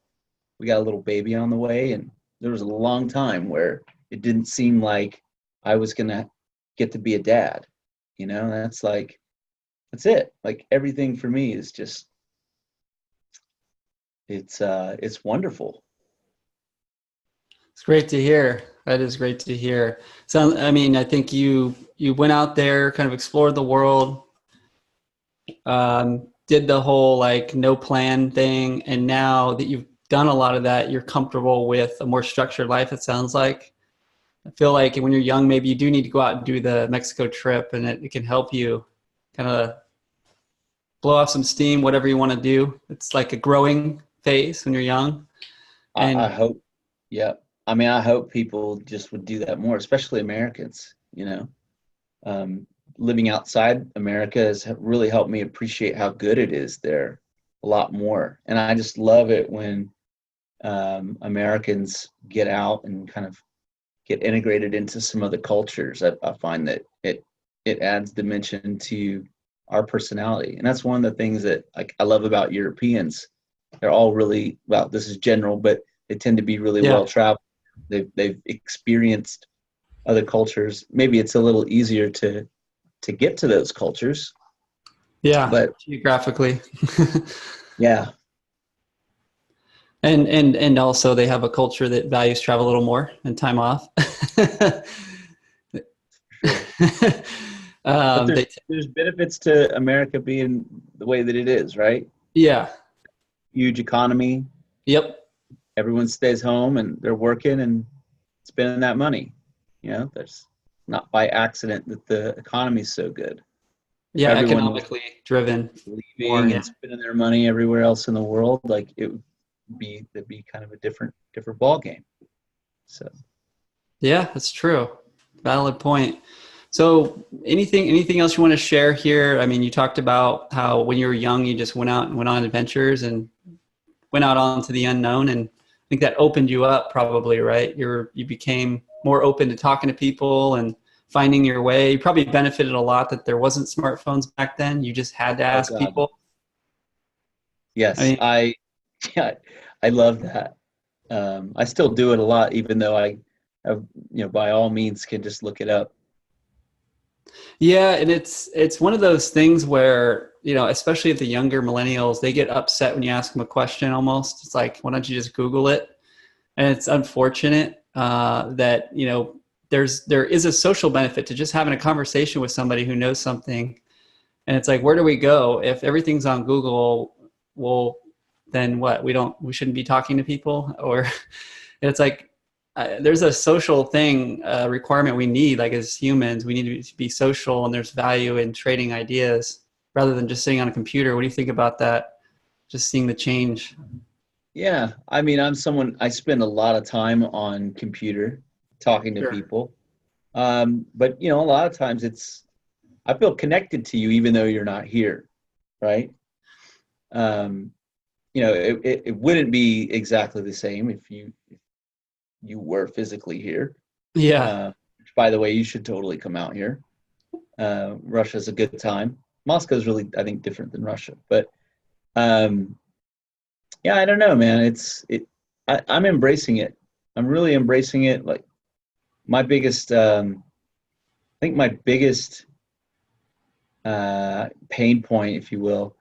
we got a little baby on the way. And there was a long time where it didn't seem like I was going to get to be a dad. That's it. Like, everything for me is just, it's wonderful. It's great to hear. That is great to hear. So, I mean, I think you went out there, kind of explored the world, did the whole like no plan thing, and now that you've done a lot of that, you're comfortable with a more structured life. It sounds like. I feel like when you're young, maybe you do need to go out and do the Mexico trip, and it can help you kind of blow off some steam, whatever you want to do. It's like a growing phase when you're young. I And hope, yeah. I mean, I hope people just would do that more, especially Americans. Living outside America has really helped me appreciate how good it is there a lot more. And I just love it when Americans get out and kind of get integrated into some of the cultures. I find that it adds dimension to our personality. And that's one of the things that I love about Europeans. They're all really, well, this is general, but they tend to be really yeah, well traveled. They've experienced other cultures. Maybe it's a little easier to get to those cultures. yeah, But geographically. yeah. And also they have a culture that values travel a little more and time off. Sure. But They, there's benefits to America being the way that it is, right? yeah, Huge economy. yep, Everyone stays home and they're working and spending that money. There's not by accident that the economy is so good. If yeah, everyone was economically driven more, leaving yeah, and spending their money everywhere else in the world, like, it'd be kind of a different ball game. So yeah, that's true. Valid point. So anything else you want to share here? I mean, you talked about how when you were young, you just went out and went on adventures and went out onto the unknown, and I think that opened you up probably, right? You became more open to talking to people and finding your way. You probably benefited a lot that there wasn't smartphones back then. You just had to oh ask God, people. I yes, mean, yeah, I love that. I still do it a lot, even though I have, by all means can just look it up. yeah, and it's one of those things where, especially the younger millennials, they get upset when you ask them a question almost. It's like, why don't you just Google it? And it's unfortunate that, there is a social benefit to just having a conversation with somebody who knows something. And it's like, where do we go? If everything's on Google, well, then what? We shouldn't be talking to people, or it's like there's a social thing, requirement we need, like as humans, we need to be social, and there's value in trading ideas rather than just sitting on a computer. What do you think about that? Just seeing the change. Yeah, I mean, I spend a lot of time on computer talking to Sure. people. But a lot of times I feel connected to you even though you're not here, right? Um, it wouldn't be exactly the same if you were physically here. Yeah. Which, by the way, you should totally come out here. Russia's a good time. Moscow's really, I think, different than Russia, but um, yeah, I don't know, man. I'm embracing it. I'm really embracing it. Like my biggest, I think my biggest pain point, if you will,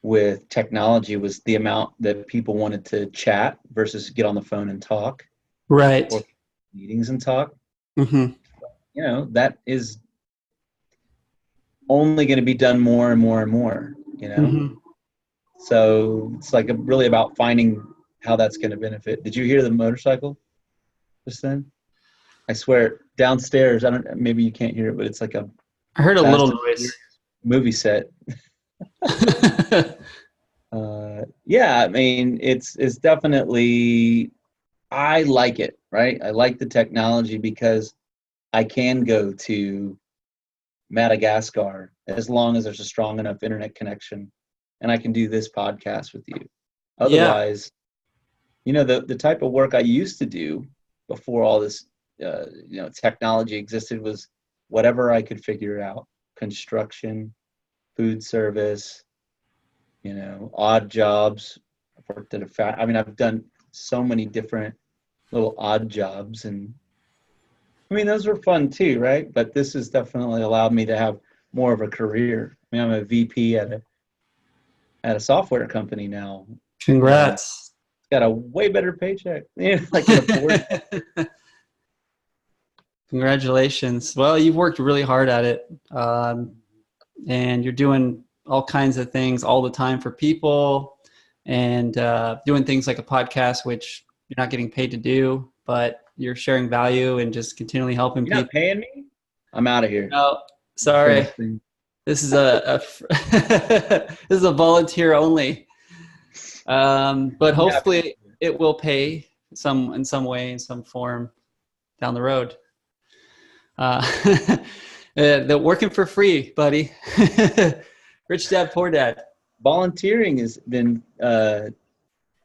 with technology was the amount that people wanted to chat versus get on the phone and talk, Right. or meetings and talk. Mm-hmm. That is only going to be done more and more and more. Mm-hmm. So it's like really about finding how that's going to benefit. Did you hear the motorcycle just then? I swear, downstairs. I don't. Maybe you can't hear it, but it's like a I heard a little Fast and noise. Furious movie set. Yeah, I mean, it's definitely. I like it, right? I like the technology because I can go to Madagascar as long as there's a strong enough internet connection, and I can do this podcast with you. Yeah. Otherwise, the type of work I used to do before all this technology existed was whatever I could figure out: construction, food service, odd jobs. I've worked at I mean, I've done so many different little odd jobs, and I mean those were fun too, right? But this has definitely allowed me to have more of a career. I mean, I'm a VP at a software company now, and Congrats. got a way better paycheck. I can afford. Congratulations. Well, you've worked really hard at it. And you're doing all kinds of things all the time for people, and doing things like a podcast, which you're not getting paid to do, but you're sharing value and just continually helping You're not people. paying me? I'm out of here. No, sorry. Finish things. This is this is a volunteer only. But hopefully it will pay in some way, in some form down the road. They're working for free, buddy. Rich dad, poor dad. Volunteering has been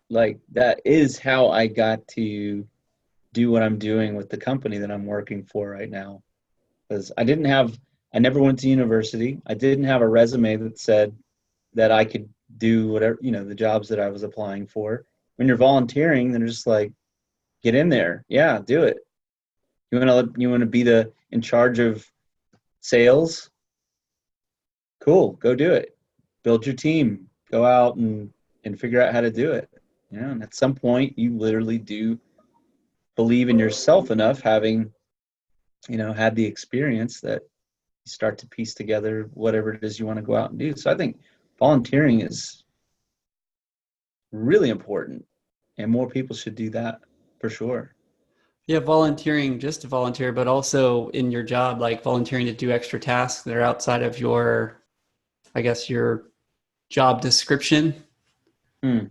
like that is how I got to do what I'm doing with the company that I'm working for right now. Because I never went to university. I didn't have a resume that said that I could do whatever, the jobs that I was applying for. When you're volunteering, they're just like, get in there. Yeah, do it. You want to be in charge of sales? Cool, go do it. Build your team. Go out and figure out how to do it. And at some point you literally do believe in yourself enough, having, had the experience, that you start to piece together whatever it is you want to go out and do. So I think volunteering is really important, and more people should do that for sure. Yeah, volunteering just to volunteer, but also in your job, like volunteering to do extra tasks that are outside of your, I guess, your job description. Hmm.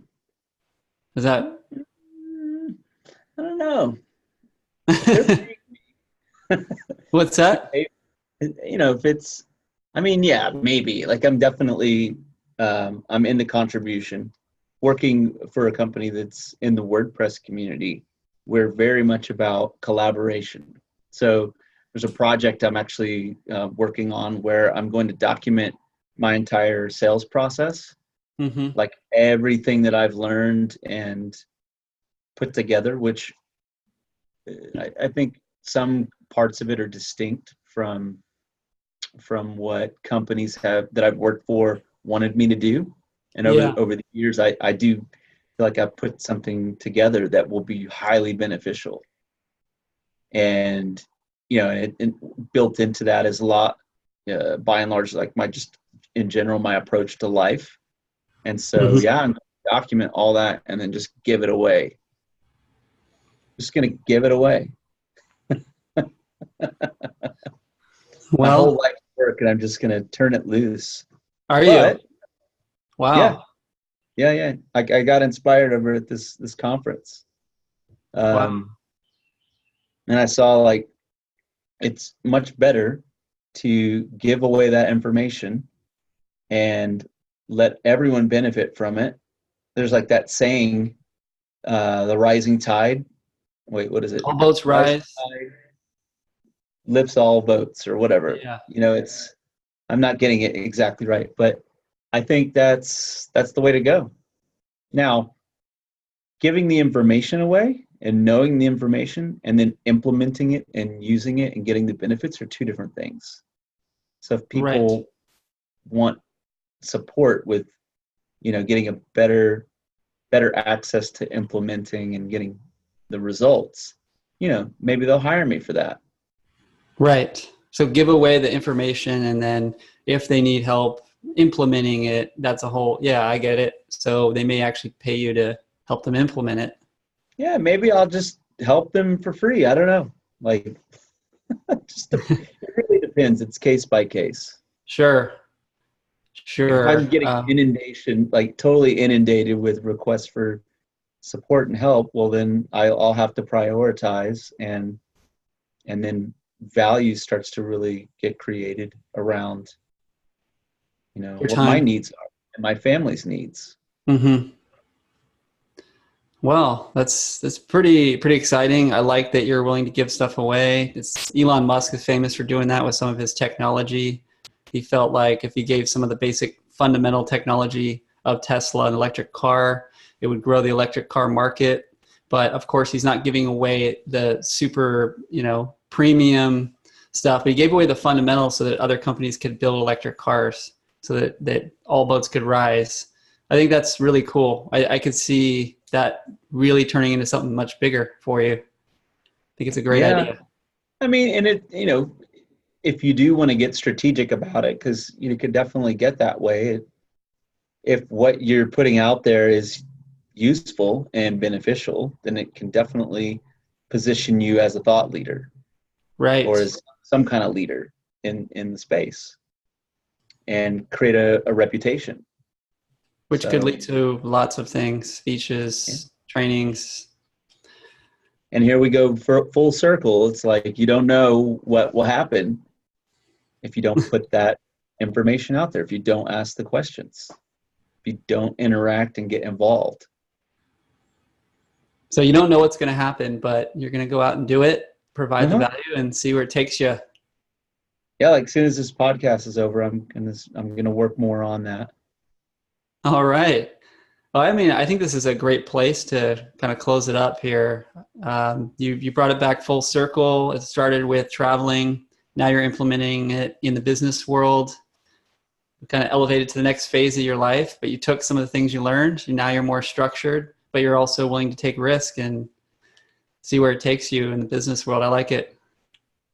Is that? I don't know. If they're paying, What's that? if it's, I mean, yeah, maybe. Like I'm definitely, I'm in the contribution. Working for a company that's in the WordPress community, we're very much about collaboration. So there's a project I'm actually working on where I'm going to document my entire sales process, Mm-hmm. like everything that I've learned and put together, which I think some parts of it are distinct from what companies have that I've worked for wanted me to do. And Yeah. over the years, I do feel like I've put something together that will be highly beneficial. And, and built into that is a lot, by and large, like just in general, my approach to life. And so, Mm-hmm. yeah, I'm document all that and then just give it away. Just going to give it away. My whole Well, life's work, and I'm just going to turn it loose. are you? But yeah, Wow. yeah. I got inspired over at this conference. Wow. And I saw like it's much better to give away that information and let everyone benefit from it. There's like that saying, the rising tide. Wait, what is it? All boats Rising rise. tide lifts all boats, or whatever. Yeah. It's, I'm not getting it exactly right, but I think that's the way to go. Now, giving the information away and knowing the information and then implementing it and using it and getting the benefits are two different things. So if Right. people want support with, getting a better access to implementing and getting the results, maybe they'll hire me for that. Right. So give away the information, and then if they need help implementing it, that's a whole, yeah, I get it. So they may actually pay you to help them implement it. Yeah, maybe I'll just help them for free. I don't know. Like, it really depends. It's case by case. Sure. If I'm Sure. getting inundation, like totally inundated with requests for support and help, well, then I'll have to prioritize, and then value starts to really get created around, Your what my time. needs are and my family's needs. Mm-hmm. Well, that's pretty exciting. I like that you're willing to give stuff away. It's Elon Musk is famous for doing that with some of his technology. He felt like if he gave some of the basic fundamental technology of Tesla, an electric car, it would grow the electric car market. But of course, he's not giving away the super, premium stuff. But he gave away the fundamentals so that other companies could build electric cars, so that all boats could rise. I think that's really cool. I could see that really turning into something much bigger for you. I think it's a great Yeah. idea. I mean, and if you do want to get strategic about it, because you could definitely get that way. If what you're putting out there is useful and beneficial, then it can definitely position you as a thought leader or Right. as some kind of leader in the space and create a reputation. Which could So, lead to lots of things, yeah. speeches, trainings. And here we go for full circle. It's like you don't know what will happen if you don't put that information out there, if you don't ask the questions, if you don't interact and get involved. So you don't know what's going to happen, but you're going to go out and do it, provide the Uh-huh. value, and see where it takes you. Yeah, like as soon as this podcast is over, I'm gonna work more on that. All right. Well, I mean, I think this is a great place to kind of close it up here. You brought it back full circle. It started with traveling. Now you're implementing it in the business world. You kind of elevated to the next phase of your life, but you took some of the things you learned. And now you're more structured, but you're also willing to take risk and see where it takes you in the business world. I like it.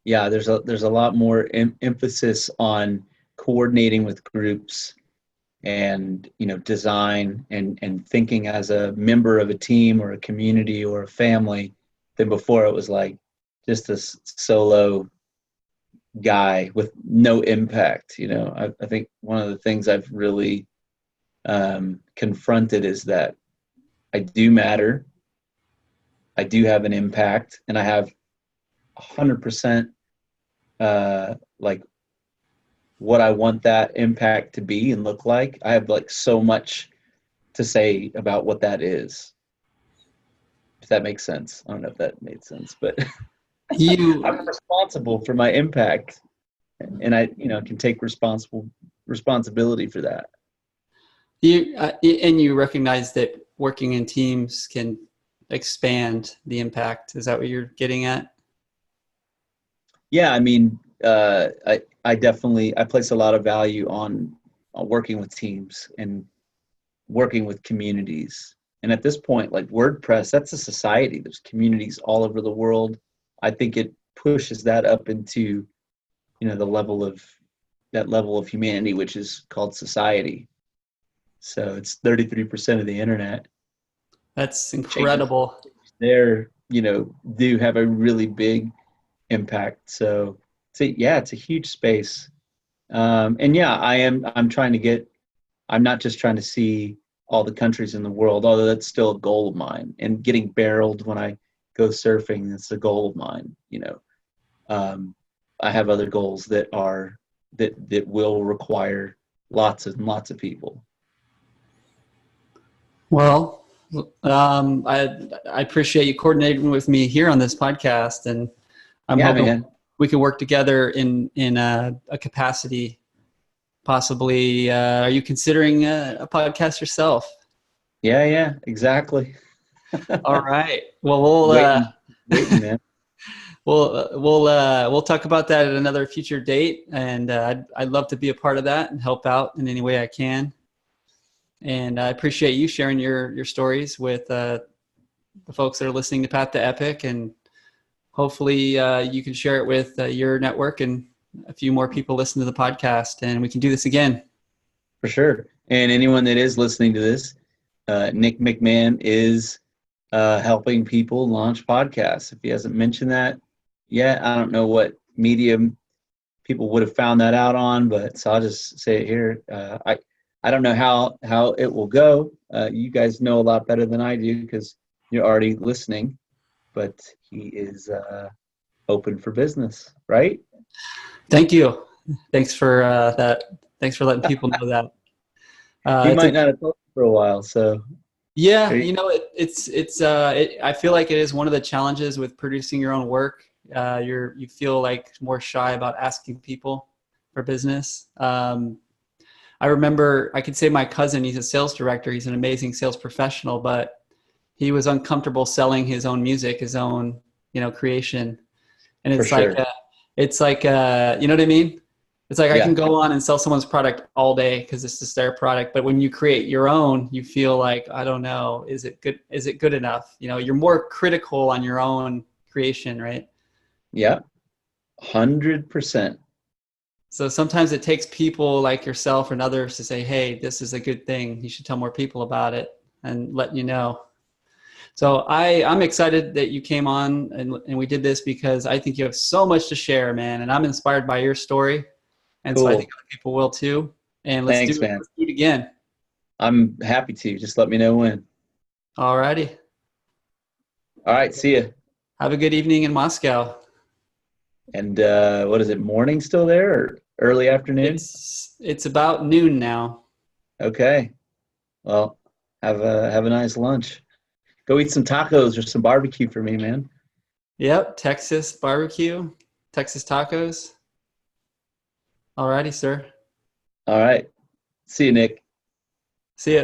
Yeah, there's a lot more emphasis on coordinating with groups and design and thinking as a member of a team or a community or a family than before. It was like just this solo guy with no impact. I think one of the things I've really confronted is that I do matter, I do have an impact, and I have 100% like what I want that impact to be and look like. I have like so much to say about what that is. If that makes sense. I don't know if that made sense, but You I'm responsible for my impact, and I can take responsibility for that. and you recognize that working in teams can expand the impact. Is that what you're getting at? Yeah, I mean, I definitely I place a lot of value on working with teams and working with communities. And at this point, like WordPress, that's a society. There's communities all over the world. I think it pushes that up into, the level of humanity, which is called society. So it's 33% of the internet. That's Changes incredible. there, do have a really big impact. So it's a huge space. And yeah, I'm not just trying to see all the countries in the world, although that's still a goal of mine. And getting barreled when I go surfing, that's a goal of mine. I have other goals that will require lots and lots of people. Well, I appreciate you coordinating with me here on this podcast, and I'm Yeah, hoping man. we can work together in a capacity. Possibly, are you considering a podcast yourself? Yeah, exactly. All right. Well, we'll Waiting, man. we'll talk about that at another future date, and I'd love to be a part of that and help out in any way I can. And I appreciate you sharing your stories with the folks that are listening to Path to Epic, and hopefully you can share it with your network and a few more people listen to the podcast, and we can do this again. For sure. And anyone that is listening to this, Nick McMahon is helping people launch podcasts. If he hasn't mentioned that yet, I don't know what medium people would have found that out on, but so I'll just say it here. I don't know how it will go. You guys know a lot better than I do because you're already listening, but he is open for business, right? Thank you. Thanks for that. Thanks for letting people know that. He It's might a, not have told you for a while, so yeah, there you I feel like it is one of the challenges with producing your own work. You feel like more shy about asking people for business. I remember I could say my cousin, he's a sales director. He's an amazing sales professional, but he was uncomfortable selling his own music, his own, creation. And for sure. you know what I mean? It's like I Yeah, can go on and sell someone's product all day because it's just their product. But when you create your own, you feel like, I don't know, is it good? Is it good enough? You're more critical on your own creation, right? yeah, 100%. So sometimes it takes people like yourself and others to say, hey, this is a good thing. You should tell more people about it and let you know. So I'm excited that you came on and we did this because I think you have so much to share, man. And I'm inspired by your story. And so I think Cool. other people will too. And Thanks, man. let's do it again. I'm happy to. Just let me know when. All righty. All right, see ya. Have a good evening in Moscow. And what is it, morning still there or early afternoon? It's about noon now. Okay. Well, have a nice lunch. Go eat some tacos or some barbecue for me, man. Yep, Texas barbecue, Texas tacos. All righty, sir. All right. See you, Nick. See ya.